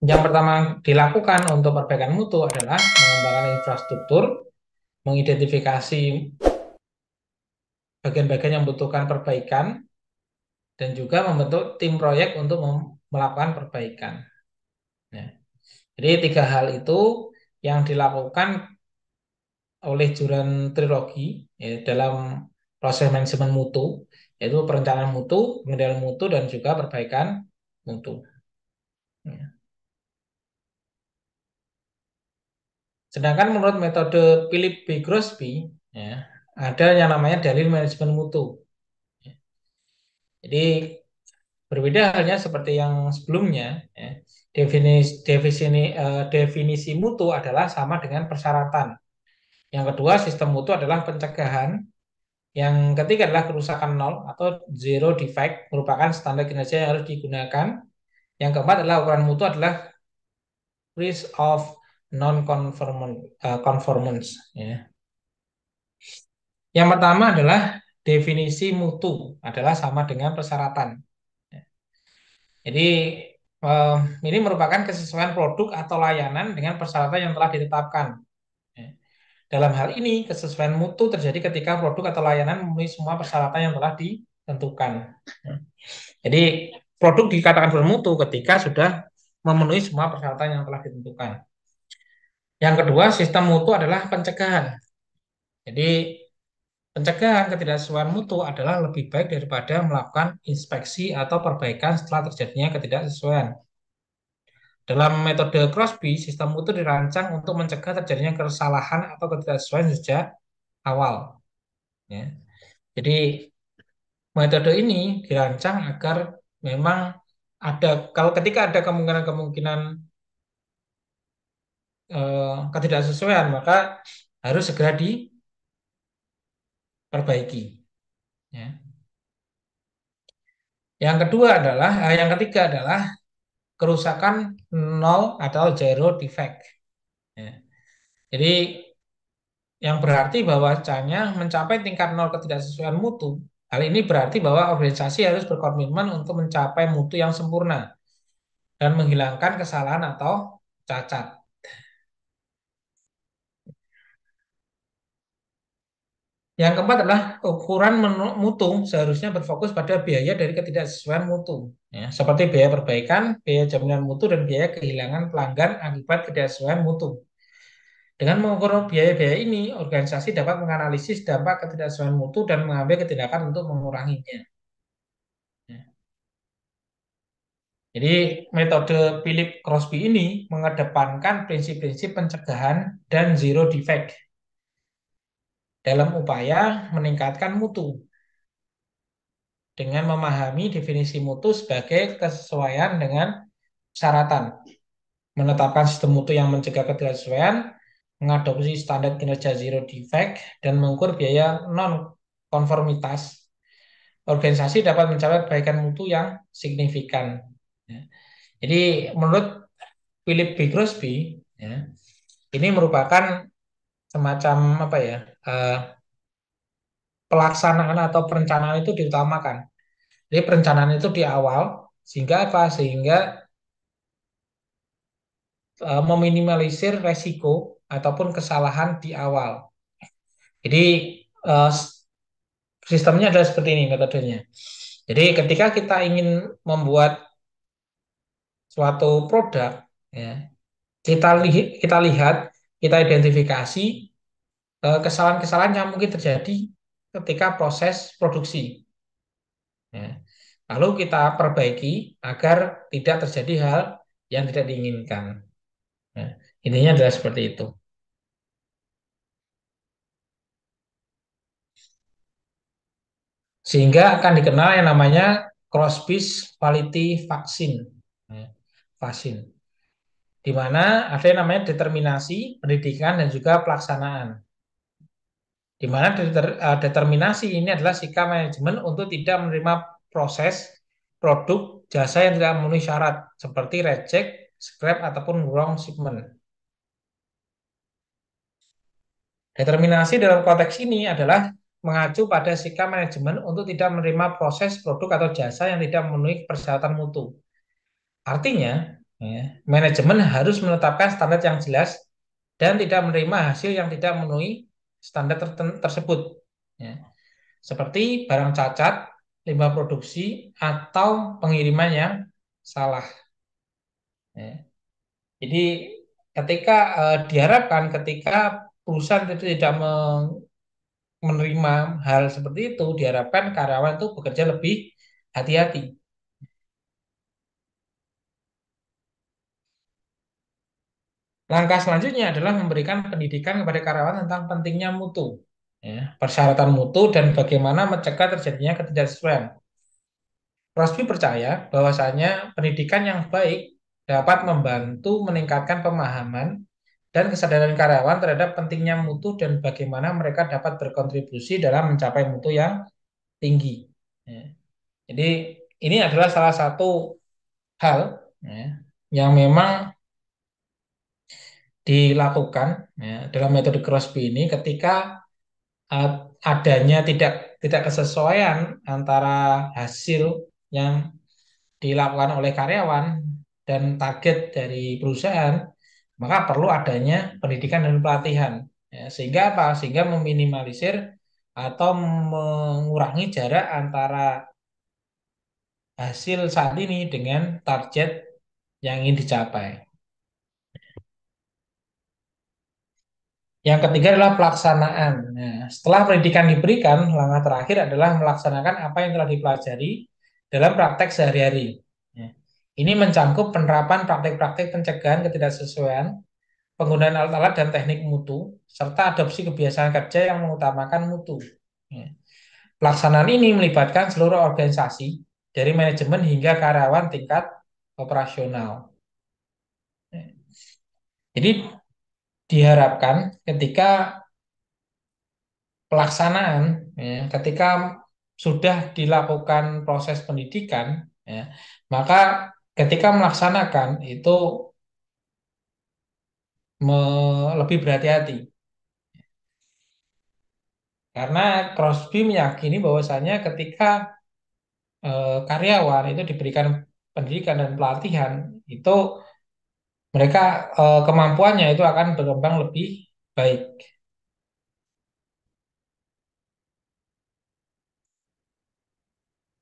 Yang pertama dilakukan untuk perbaikan mutu adalah mengembangkan infrastruktur, mengidentifikasi bagian-bagian yang membutuhkan perbaikan, dan juga membentuk tim proyek untuk melakukan perbaikan. Ya. Jadi tiga hal itu yang dilakukan oleh Juran Trilogi ya, dalam proses manajemen mutu, yaitu perencanaan mutu, pengendalian mutu, dan juga perbaikan mutu. Ya. Sedangkan menurut metode Philip B. Crosby, ya, ada yang namanya dalil manajemen mutu. Ya. Jadi berbeda halnya seperti yang sebelumnya, ya. Definisi mutu adalah sama dengan persyaratan. Yang kedua, sistem mutu adalah pencegahan. Yang ketiga adalah kerusakan nol atau zero defect merupakan standar kinerja yang harus digunakan. Yang keempat adalah ukuran mutu adalah risk of non-conformance. Ya. Yang pertama adalah definisi mutu adalah sama dengan persyaratan. Ya. Jadi eh, ini merupakan kesesuaian produk atau layanan dengan persyaratan yang telah ditetapkan. Ya. Dalam hal ini, kesesuaian mutu terjadi ketika produk atau layanan memenuhi semua persyaratan yang telah ditentukan. Ya. Jadi produk dikatakan bermutu ketika sudah memenuhi semua persyaratan yang telah ditentukan. Yang kedua, sistem mutu adalah pencegahan. Jadi pencegahan ketidaksesuaian mutu adalah lebih baik daripada melakukan inspeksi atau perbaikan setelah terjadinya ketidaksesuaian. Dalam metode Crosby, sistem mutu dirancang untuk mencegah terjadinya kesalahan atau ketidaksesuaian sejak awal. Ya. Jadi metode ini dirancang agar memang ada kalau ketika ada kemungkinan-kemungkinan ketidaksesuaian maka harus segera diperbaiki. Ya. Yang ketiga adalah kerusakan nol atau zero defect. Ya. Jadi yang berarti bahwasanya mencapai tingkat nol ketidaksesuaian mutu. Hal ini berarti bahwa organisasi harus berkomitmen untuk mencapai mutu yang sempurna dan menghilangkan kesalahan atau cacat. Yang keempat adalah ukuran mutu seharusnya berfokus pada biaya dari ketidaksesuaian mutu, ya, seperti biaya perbaikan, biaya jaminan mutu, dan biaya kehilangan pelanggan akibat ketidaksesuaian mutu. Dengan mengukur biaya-biaya ini, organisasi dapat menganalisis dampak ketidaksesuaian mutu dan mengambil tindakan untuk menguranginya. Ya. Jadi metode Philip Crosby ini mengedepankan prinsip-prinsip pencegahan dan zero defect dalam upaya meningkatkan mutu dengan memahami definisi mutu sebagai kesesuaian dengan syaratan, menetapkan sistem mutu yang mencegah ketidaksesuaian, mengadopsi standar kinerja zero defect, dan mengukur biaya non-konformitas. Organisasi dapat mencapai perbaikan mutu yang signifikan. Ya. Jadi menurut Philip B. Crosby, ya, ini merupakan semacam apa ya pelaksanaan atau perencanaan itu diutamakan. Jadi perencanaan itu di awal sehingga apa? Sehingga meminimalisir resiko ataupun kesalahan di awal. Jadi eh, sistemnya adalah seperti ini metodenya. Jadi ketika kita ingin membuat suatu produk, ya, kita lihat, kita identifikasi kesalahan-kesalahan yang mungkin terjadi ketika proses produksi. Ya. Lalu kita perbaiki agar tidak terjadi hal yang tidak diinginkan. Ya. Intinya adalah seperti itu. Sehingga akan dikenal yang namanya Crosby's Quality Vaccine. Ya. Vaksin. Di mana ada yang namanya determinasi, pendidikan, dan juga pelaksanaan. Di mana determinasi ini adalah sikap manajemen untuk tidak menerima proses, produk, jasa yang tidak memenuhi syarat, seperti reject, scrap, ataupun wrong shipment. Determinasi dalam konteks ini adalah mengacu pada sikap manajemen untuk tidak menerima proses, produk, atau jasa yang tidak memenuhi persyaratan mutu. Artinya, Ya. Manajemen harus menetapkan standar yang jelas dan tidak menerima hasil yang tidak memenuhi standar tersebut. Ya. Seperti barang cacat, limbah produksi, atau pengiriman yang salah. Ya. Jadi ketika diharapkan ketika perusahaan itu tidak menerima hal seperti itu, diharapkan karyawan itu bekerja lebih hati-hati. Langkah selanjutnya adalah memberikan pendidikan kepada karyawan tentang pentingnya mutu, ya, persyaratan mutu dan bagaimana mencegah terjadinya ketidaksesuaian. Rosby percaya bahwasanya pendidikan yang baik dapat membantu meningkatkan pemahaman dan kesadaran karyawan terhadap pentingnya mutu dan bagaimana mereka dapat berkontribusi dalam mencapai mutu yang tinggi. Ya. Jadi ini adalah salah satu hal, ya, yang memang dilakukan, ya, dalam metode Crosby ini ketika eh, adanya tidak kesesuaian antara hasil yang dilakukan oleh karyawan dan target dari perusahaan, maka perlu adanya pendidikan dan pelatihan. Ya, sehingga apa? Sehingga meminimalisir atau mengurangi jarak antara hasil saat ini dengan target yang ingin dicapai. Yang ketiga adalah pelaksanaan. Nah, setelah pendidikan diberikan, langkah terakhir adalah melaksanakan apa yang telah dipelajari dalam praktek sehari-hari. Ya. Ini mencakup penerapan praktek-praktek pencegahan ketidaksesuaian, penggunaan alat-alat dan teknik mutu, serta adopsi kebiasaan kerja yang mengutamakan mutu. Ya. Pelaksanaan ini melibatkan seluruh organisasi, dari manajemen hingga karyawan tingkat operasional. Ya. Jadi diharapkan ketika pelaksanaan, ya, ketika sudah dilakukan proses pendidikan, ya, maka ketika melaksanakan itu lebih berhati-hati karena Crosby meyakini bahwasanya ketika karyawan itu diberikan pendidikan dan pelatihan itu mereka kemampuannya itu akan berkembang lebih baik.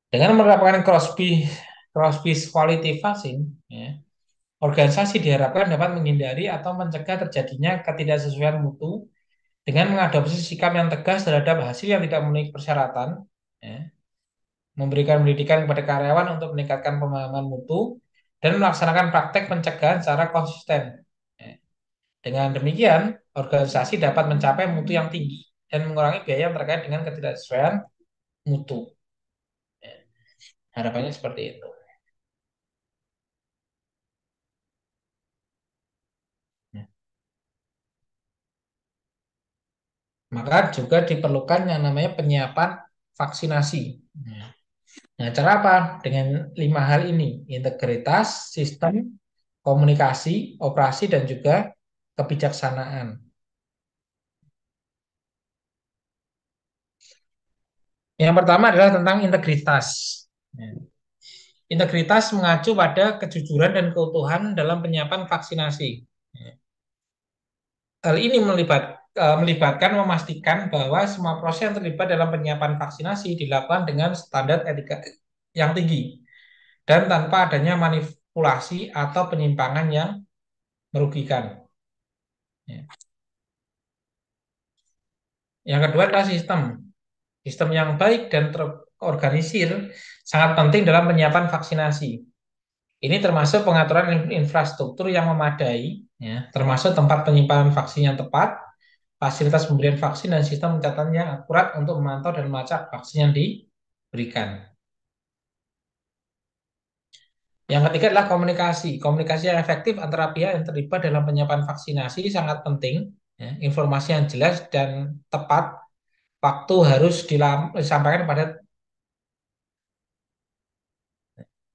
Dengan menerapkan Crosby's quality fasting, ya, organisasi diharapkan dapat menghindari atau mencegah terjadinya ketidaksesuaian mutu dengan mengadopsi sikap yang tegas terhadap hasil yang tidak memenuhi persyaratan, ya, memberikan pendidikan kepada karyawan untuk meningkatkan pemahaman mutu, dan melaksanakan praktek pencegahan secara konsisten. Ya. Dengan demikian, organisasi dapat mencapai mutu yang tinggi dan mengurangi biaya yang terkait dengan ketidaksesuaian mutu. Ya. Harapannya seperti itu. Ya. Maka juga diperlukan yang namanya penyiapan vaksinasi. Ya. Nah, cara apa? Dengan lima hal ini, integritas, sistem, komunikasi, operasi, dan juga kebijaksanaan. Yang pertama adalah tentang integritas. Ya. Integritas mengacu pada kejujuran dan keutuhan dalam penyiapan vaksinasi. Ya. Hal ini melibatkan memastikan bahwa semua proses yang terlibat dalam penyiapan vaksinasi dilakukan dengan standar etika yang tinggi dan tanpa adanya manipulasi atau penyimpangan yang merugikan. Ya. Yang kedua adalah sistem. Sistem yang baik dan terorganisir sangat penting dalam penyiapan vaksinasi. Ini termasuk pengaturan infrastruktur yang memadai, ya, termasuk tempat penyimpanan vaksin yang tepat, fasilitas pemberian vaksin, dan sistem pencatatan yang akurat untuk memantau dan melacak vaksin yang diberikan. Yang ketiga adalah komunikasi. Komunikasi yang efektif antara pihak yang terlibat dalam penyiapan vaksinasi sangat penting. Ya. Informasi yang jelas dan tepat waktu harus disampaikan pada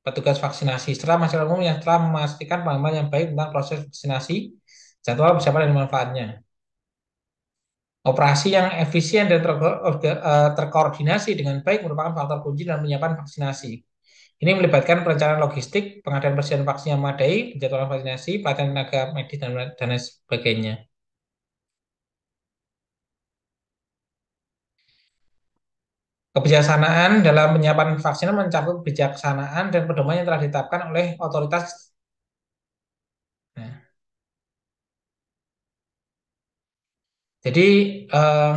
petugas vaksinasi setelah masyarakat umum yang telah memastikan pemahaman yang baik tentang proses vaksinasi, jadwal persiapan dan manfaatnya. Operasi yang efisien dan terkoordinasi dengan baik merupakan faktor kunci dalam penyiapan vaksinasi. Ini melibatkan perencanaan logistik, pengadaan persediaan vaksin yang memadai, penjadwalan vaksinasi, pelatihan tenaga medis, dan lain sebagainya. Kebijaksanaan dalam penyiapan vaksin mencakup kebijaksanaan dan pedoman yang telah ditetapkan oleh otoritas. Nah, jadi eh,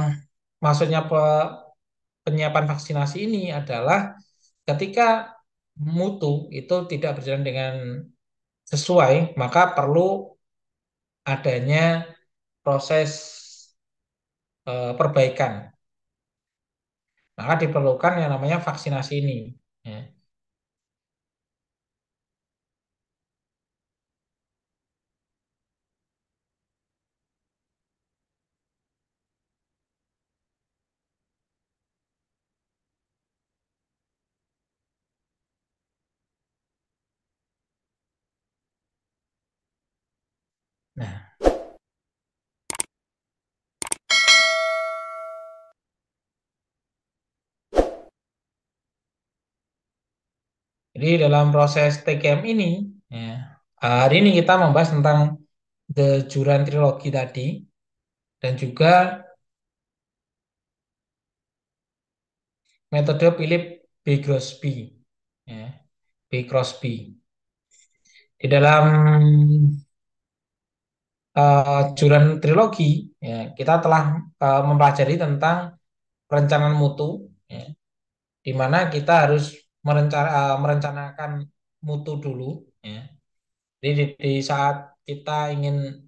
maksudnya penyiapan vaksinasi ini adalah ketika mutu itu tidak berjalan dengan sesuai, maka perlu adanya proses perbaikan. Maka diperlukan yang namanya vaksinasi ini. Ya. Nah, jadi dalam proses TKM ini, ya, hari ini kita membahas tentang The Juran Trilogy tadi, dan juga metode Philip B. Crosby. Ya, B. Crosby. Di dalam Juran Trilogy, ya, kita telah mempelajari tentang perencanaan mutu, ya, di mana kita harus merencanakan mutu dulu. Ya. Jadi di saat kita ingin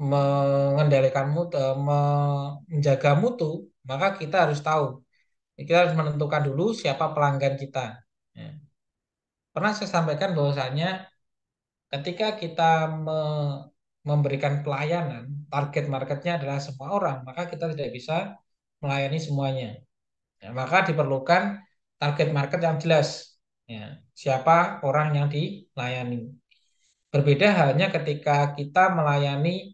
mengendalikan mutu, menjaga mutu, maka kita harus tahu, kita harus menentukan dulu siapa pelanggan kita. Ya. Pernah saya sampaikan bahwasanya ketika kita memberikan pelayanan, target marketnya adalah semua orang, maka kita tidak bisa melayani semuanya. Ya, maka diperlukan target market yang jelas. Ya, siapa orang yang dilayani. Berbeda halnya ketika kita melayani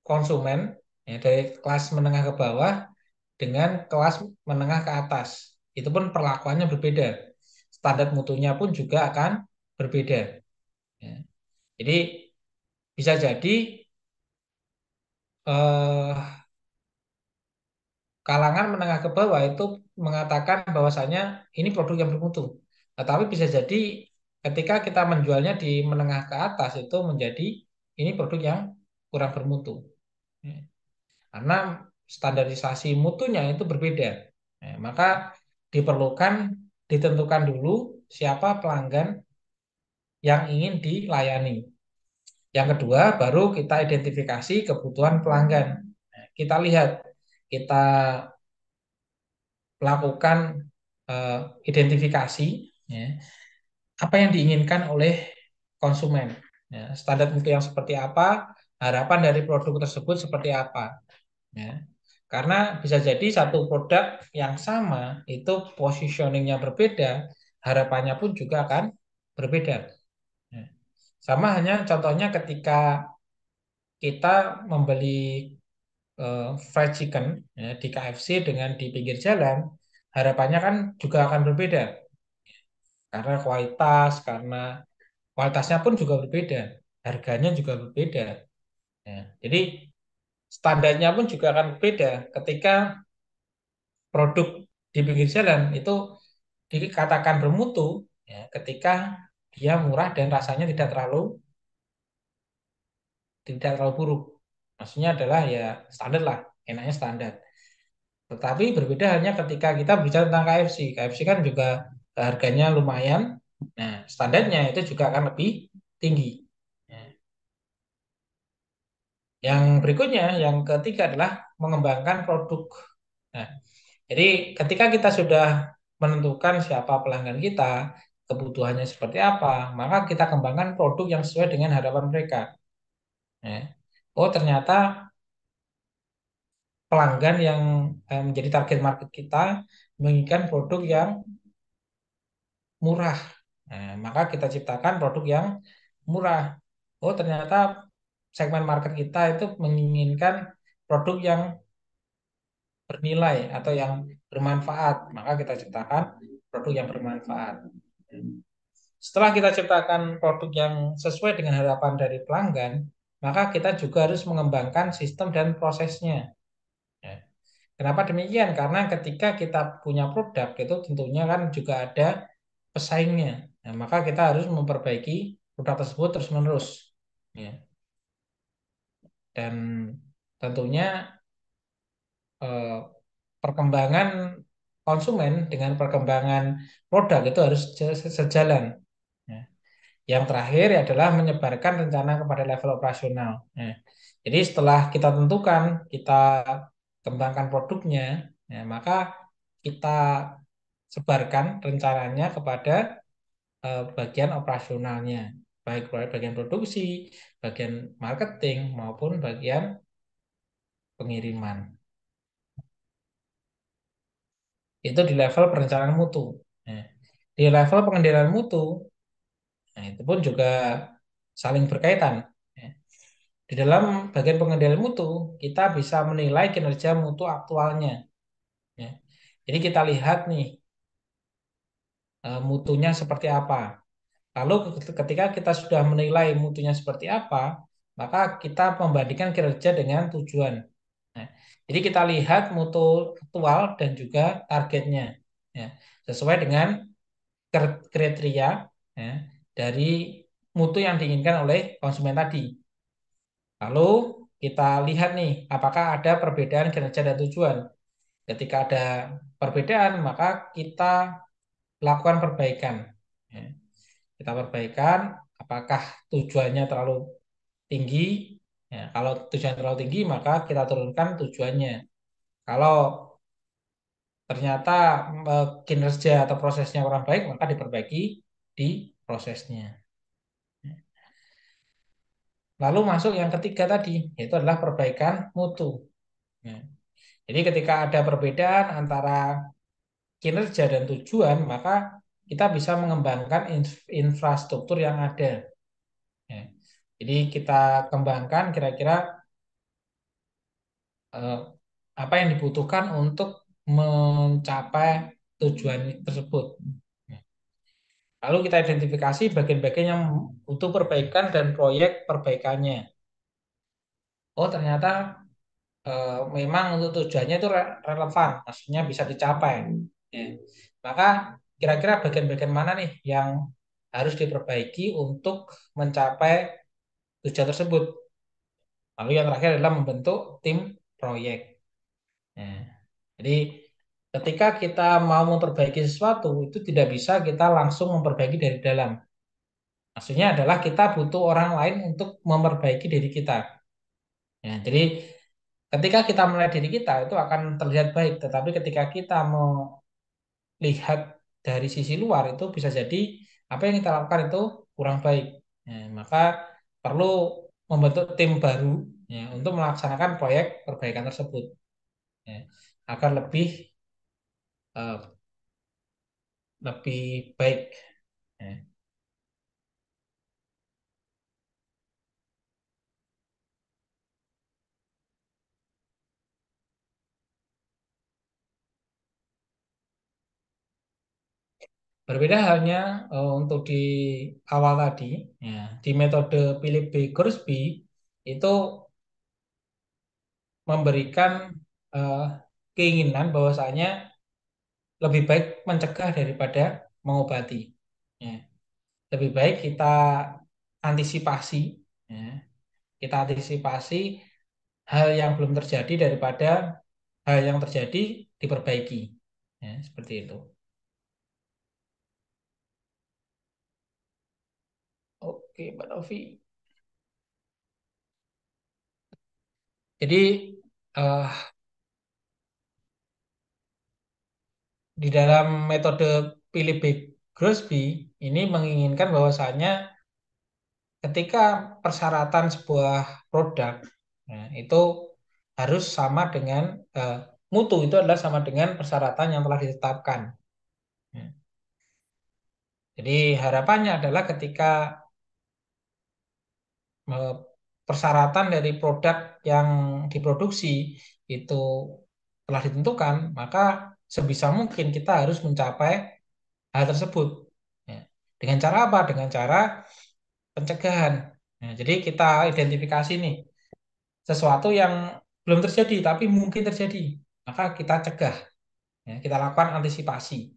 konsumen, ya, dari kelas menengah ke bawah dengan kelas menengah ke atas. Itu pun perlakuannya berbeda. Standar mutunya pun juga akan berbeda. Ya. Jadi bisa jadi eh, kalangan menengah ke bawah itu mengatakan bahwasanya ini produk yang bermutu. Tetapi bisa jadi ketika kita menjualnya di menengah ke atas itu menjadi ini produk yang kurang bermutu. Ya. Karena standarisasi mutunya itu berbeda. Maka diperlukan ditentukan dulu siapa pelanggan yang ingin dilayani. Yang kedua, baru kita identifikasi kebutuhan pelanggan. Kita lihat, kita melakukan eh, identifikasi, ya, apa yang diinginkan oleh konsumen. Ya, standar mutu yang seperti apa, harapan dari produk tersebut seperti apa. Ya. Karena bisa jadi satu produk yang sama itu positioningnya berbeda, harapannya pun juga akan berbeda. Ya. Sama hanya contohnya ketika kita membeli fried chicken, ya, di KFC dengan di pinggir jalan, harapannya kan juga akan berbeda karena kualitasnya pun juga berbeda, harganya juga berbeda. Ya. Jadi standarnya pun juga akan berbeda ketika produk di pinggir jalan itu dikatakan bermutu, ya, ketika dia murah dan rasanya tidak terlalu buruk. Maksudnya adalah ya standar lah, enaknya standar. Tetapi berbeda hanya ketika kita bicara tentang KFC. KFC kan juga harganya lumayan. Nah, standarnya itu juga akan lebih tinggi. Nah, yang berikutnya, yang ketiga adalah mengembangkan produk. Nah, jadi ketika kita sudah menentukan siapa pelanggan kita, kebutuhannya seperti apa, maka kita kembangkan produk yang sesuai dengan harapan mereka. Nah, oh ternyata pelanggan yang menjadi target market kita menginginkan produk yang murah. Nah, maka kita ciptakan produk yang murah. Oh, ternyata segmen market kita itu menginginkan produk yang bernilai atau yang bermanfaat, maka kita ciptakan produk yang bermanfaat. Setelah kita ciptakan produk yang sesuai dengan harapan dari pelanggan, maka kita juga harus mengembangkan sistem dan prosesnya. Ya. Kenapa demikian? Karena ketika kita punya produk itu tentunya kan juga ada pesaingnya. Nah, maka kita harus memperbaiki produk tersebut terus-menerus. Ya. Dan tentunya eh, perkembangan konsumen dengan perkembangan produk itu harus sejalan. Ya. Yang terakhir adalah menyebarkan rencana kepada level operasional. Ya. Jadi setelah kita tentukan, kita kembangkan produknya, ya, maka kita sebarkan rencananya kepada bagian operasionalnya, baik bagian produksi, bagian marketing maupun bagian pengiriman. Itu di level perencanaan mutu. Nah, di level pengendalian mutu, nah, itu pun juga saling berkaitan. Ya. Di dalam bagian pengendalian mutu, kita bisa menilai kinerja mutu aktualnya. Ya. Jadi kita lihat nih mutunya seperti apa. Lalu ketika kita sudah menilai mutunya seperti apa, maka kita membandingkan kinerja dengan tujuan. Nah, jadi kita lihat mutu aktual dan juga targetnya, ya, sesuai dengan kriteria, ya, dari mutu yang diinginkan oleh konsumen tadi. Lalu kita lihat nih, apakah ada perbedaan kinerja dan tujuan. Ketika ada perbedaan, maka kita lakukan perbaikan. Ya. Kita perbaikan, apakah tujuannya terlalu tinggi. Ya, kalau tujuan terlalu tinggi, maka kita turunkan tujuannya. Kalau ternyata kinerja atau prosesnya kurang baik, maka diperbaiki di prosesnya. Lalu masuk yang ketiga tadi, yaitu adalah perbaikan mutu. Ya. Jadi ketika ada perbedaan antara kinerja dan tujuan, maka kita bisa mengembangkan infrastruktur yang ada. Ya. Jadi kita kembangkan kira-kira eh, apa yang dibutuhkan untuk mencapai tujuan tersebut. Lalu kita identifikasi bagian-bagian yang butuh perbaikan dan proyek perbaikannya. Oh, ternyata memang untuk tujuannya itu relevan, maksudnya bisa dicapai. Ya. Maka kira-kira bagian-bagian mana nih yang harus diperbaiki untuk mencapai tujuan tersebut. Lalu yang terakhir adalah membentuk tim proyek. Ya. Jadi ketika kita mau memperbaiki sesuatu itu tidak bisa kita langsung memperbaiki dari dalam. Maksudnya adalah kita butuh orang lain untuk memperbaiki diri kita. Ya, jadi ketika kita melihat diri kita itu akan terlihat baik, tetapi ketika kita melihat dari sisi luar itu bisa jadi apa yang kita lakukan itu kurang baik. Ya, maka perlu membentuk tim baru, ya, untuk melaksanakan proyek perbaikan tersebut, ya, agar eh, lebih baik. Ya. Berbeda halnya untuk di awal tadi, ya, di metode Philip B. Goresby itu memberikan eh, keinginan bahwasanya lebih baik mencegah daripada mengobati. Ya. Lebih baik kita antisipasi, ya. Kita antisipasi hal yang belum terjadi daripada hal yang terjadi diperbaiki. Ya, seperti itu. Oke, Mbak Novi. Jadi eh, di dalam metode Philip B. Crosby ini menginginkan bahwasanya ketika persyaratan sebuah produk, nah, itu harus sama dengan eh, mutu itu adalah sama dengan persyaratan yang telah ditetapkan. Ya. Jadi harapannya adalah ketika eh, persyaratan dari produk yang diproduksi itu telah ditentukan, maka sebisa mungkin kita harus mencapai hal tersebut. Ya. Dengan cara apa? Dengan cara pencegahan. Nah, jadi kita identifikasi nih sesuatu yang belum terjadi tapi mungkin terjadi, maka kita cegah. Ya, kita lakukan antisipasi.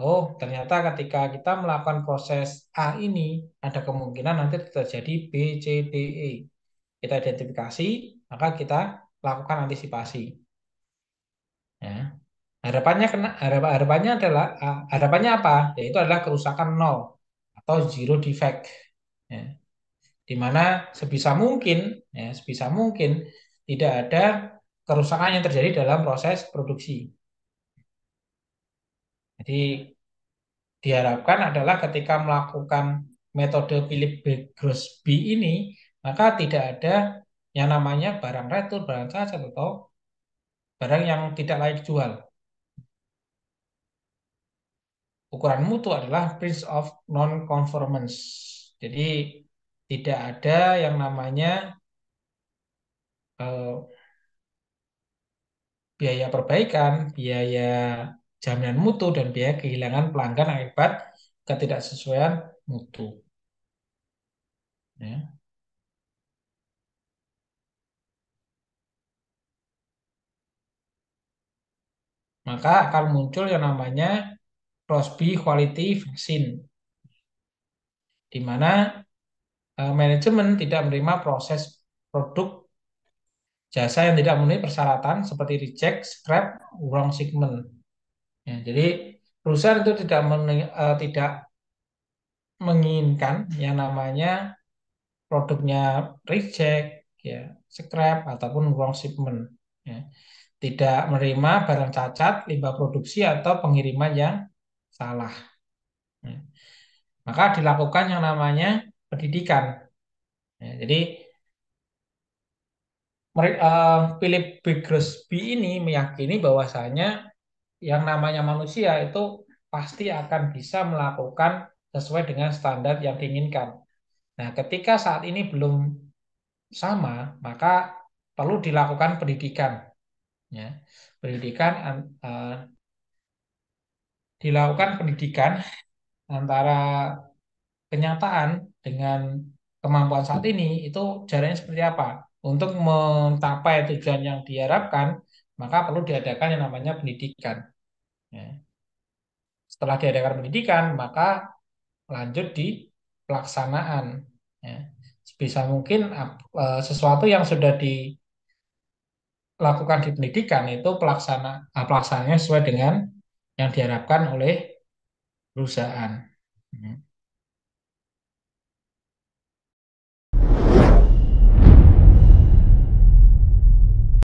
Oh, ternyata ketika kita melakukan proses A ini, ada kemungkinan nanti terjadi B, C, D, E. Kita identifikasi, maka kita lakukan antisipasi. Ya. Harapannya adalah harapannya apa? Yaitu adalah kerusakan nol atau zero defect. Ya. Di mana sebisa mungkin tidak ada kerusakan yang terjadi dalam proses produksi. Jadi diharapkan adalah ketika melakukan metode Philip-Grossby ini, maka tidak ada yang namanya barang retur, barang cacat, atau barang yang tidak layak jual. Ukuran mutu adalah Principle of Non-Conformance. Jadi tidak ada yang namanya eh, biaya perbaikan, biaya jaminan mutu, dan biaya kehilangan pelanggan akibat ketidaksesuaian mutu. Ya. Maka akan muncul yang namanya Crosby Quality Vaccine, di mana manajemen tidak menerima proses produk jasa yang tidak memenuhi persyaratan seperti reject, scrap, wrong shipment. Ya, jadi perusahaan itu tidak menginginkan yang namanya produknya reject, ya, scrap ataupun wrong shipment. Ya. Tidak menerima barang cacat, limbah produksi atau pengiriman yang salah. Ya. Maka dilakukan yang namanya pendidikan. Ya, jadi Philip Bixby ini meyakini bahwasanya yang namanya manusia itu pasti akan bisa melakukan sesuai dengan standar yang diinginkan. Nah, ketika saat ini belum sama, maka perlu dilakukan pendidikan. Ya. Pendidikan dilakukan pendidikan antara kenyataan dengan kemampuan saat ini itu jalannya seperti apa. Untuk mencapai tujuan yang diharapkan, maka perlu diadakan yang namanya pendidikan. Ya. Setelah diadakan pendidikan, maka lanjut di pelaksanaan. Ya. Sebisa mungkin sesuatu yang sudah dilakukan di pendidikan itu pelaksanaannya sesuai dengan yang diharapkan oleh perusahaan.